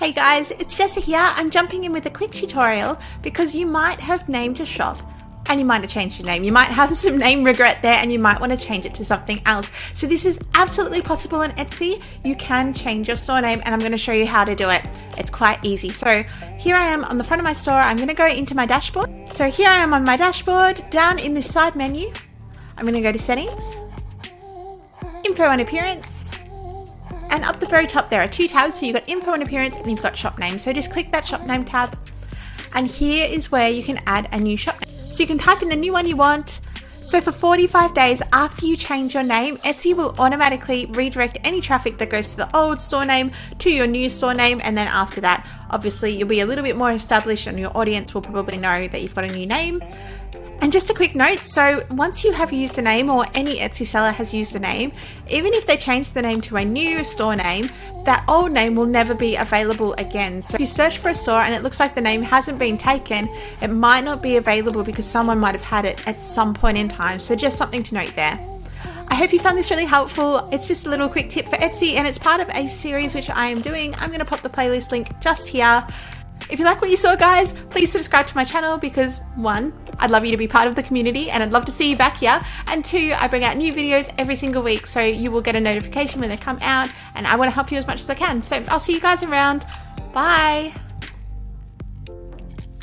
Hey guys, it's Jessa here. I'm jumping in with a quick tutorial because you might have named a shop and you might have changed your name. You might have some name regret there and you might want to change it to something else. So this is absolutely possible on Etsy. You can change your store name and I'm going to show you how to do it. It's quite easy. So here I am on the front of my store. I'm going to go into my dashboard. So here I am on my dashboard. Down in this side menu, I'm going to go to settings, info and appearance. And up the very top there are two tabs, so you've got info and appearance and you've got shop name. So just click that shop name tab and here is where you can add a new shop name. So you can type in the new one you want. So for 45 days after you change your name, Etsy will automatically redirect any traffic that goes to the old store name to your new store name, and then after that, obviously you'll be a little bit more established and your audience will probably know that you've got a new name. And just a quick note, so once you have used a name or any Etsy seller has used a name, even if they change the name to a new store name, that old name will never be available again. So if you search for a store and it looks like the name hasn't been taken, it might not be available because someone might have had it at some point in time. So just something to note there. I hope you found this really helpful. It's just a little quick tip for Etsy and it's part of a series which I am doing. I'm going to pop the playlist link just here. If you like what you saw, guys, please subscribe to my channel because 1, I'd love you to be part of the community and I'd love to see you back here, and 2, I bring out new videos every single week so you will get a notification when they come out and I want to help you as much as I can. So I'll see you guys around. Bye.